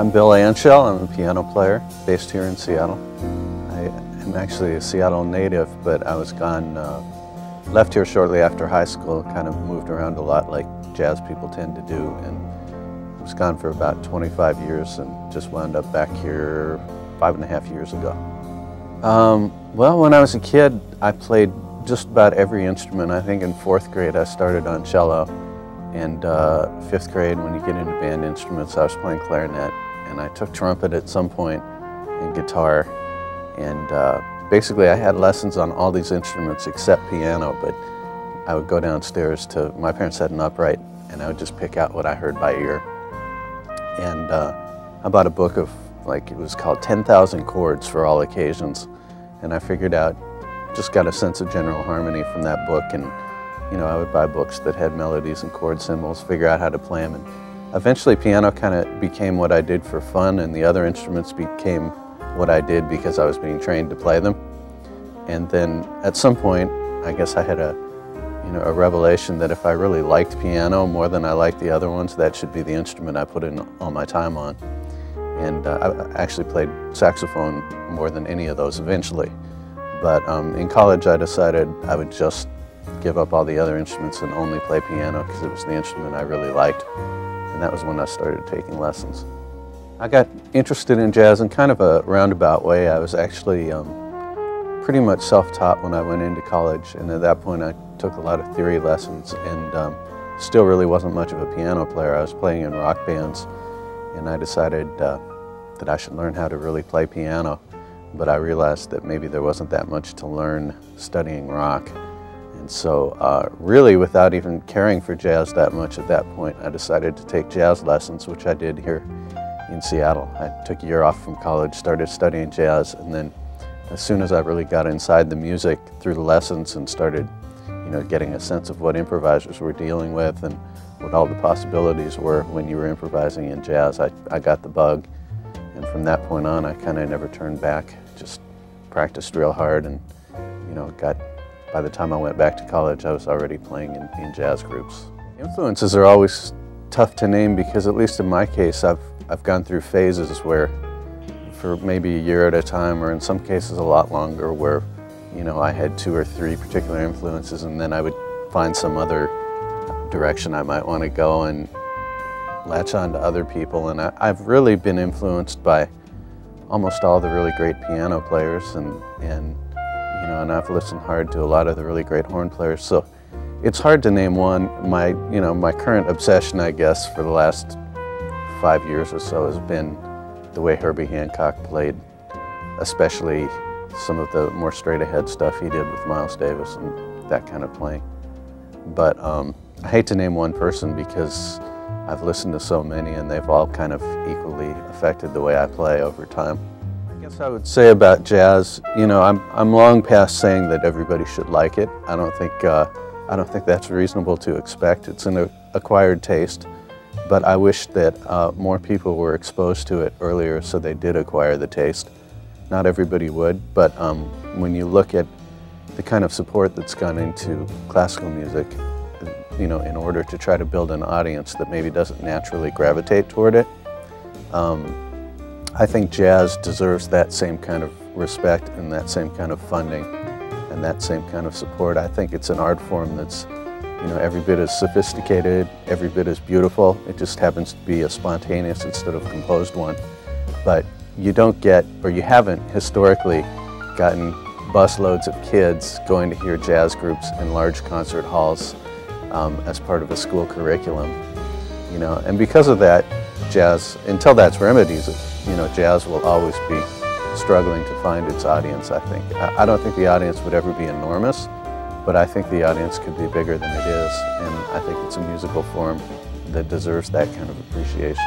I'm Bill Anschell. I'm a piano player based here in Seattle. I am actually a Seattle native, but I was gone, left here shortly after high school, kind of moved around a lot like jazz people tend to do, and was gone for about 25 years and just wound up back here 5.5 years ago. Well, when I was a kid, I played just about every instrument. I think in 4th grade I started on cello, and 5th grade, when you get into band instruments, I was playing clarinet, and I took trumpet at some point and guitar, and basically I had lessons on all these instruments except piano, but I would go downstairs to, my parents had an upright, and I would just pick out what I heard by ear. And I bought a book of, like, it was called 10,000 Chords for All Occasions, and I figured out, just got a sense of general harmony from that book, and you know, I would buy books that had melodies and chord symbols, figure out how to play them, and eventually piano kind of became what I did for fun, and the other instruments became what I did because I was being trained to play them. And then at some point, I guess I had a revelation that if I really liked piano more than I liked the other ones, that should be the instrument I put in all my time on. And I actually played saxophone more than any of those eventually. But in college I decided I would just give up all the other instruments and only play piano because it was the instrument I really liked. And that was when I started taking lessons. I got interested in jazz in kind of a roundabout way. I was actually pretty much self-taught when I went into college, and at that point I took a lot of theory lessons and still really wasn't much of a piano player. I was playing in rock bands, and I decided that I should learn how to really play piano, but I realized that maybe there wasn't that much to learn studying rock. And so really, without even caring for jazz that much at that point, I decided to take jazz lessons, which I did here in Seattle. I took a year off from college, started studying jazz, and then as soon as I really got inside the music through the lessons and started getting a sense of what improvisers were dealing with and what all the possibilities were when you were improvising in jazz, I got the bug. And from that point on, I kind of never turned back, just practiced real hard, and by the time I went back to college, I was already playing in jazz groups. Influences are always tough to name because, at least in my case, I've gone through phases where, for maybe a year at a time, or in some cases a lot longer, where I had 2 or 3 particular influences, and then I would find some other direction I might want to go and latch on to other people. And I've really been influenced by almost all the really great piano players, and I've listened hard to a lot of the really great horn players. So it's hard to name one. My current obsession, I guess, for the last 5 years or so has been the way Herbie Hancock played, especially some of the more straight-ahead stuff he did with Miles Davis and that kind of playing. But I hate to name one person because I've listened to so many, and they've all kind of equally affected the way I play over time. I guess I would say about jazz, I'm long past saying that everybody should like it. I don't think that's reasonable to expect. It's an acquired taste, but I wish that more people were exposed to it earlier so they did acquire the taste. Not everybody would, but when you look at the kind of support that's gone into classical music, in order to try to build an audience that maybe doesn't naturally gravitate toward it, I think jazz deserves that same kind of respect and that same kind of funding and that same kind of support. I think it's an art form that's every bit as sophisticated, every bit as beautiful. It just happens to be a spontaneous instead of composed one. But you don't get, or you haven't historically gotten busloads of kids going to hear jazz groups in large concert halls as part of a school curriculum. And because of that, jazz, until that's remedied, jazz will always be struggling to find its audience, I think. I don't think the audience would ever be enormous, but I think the audience could be bigger than it is, and I think it's a musical form that deserves that kind of appreciation.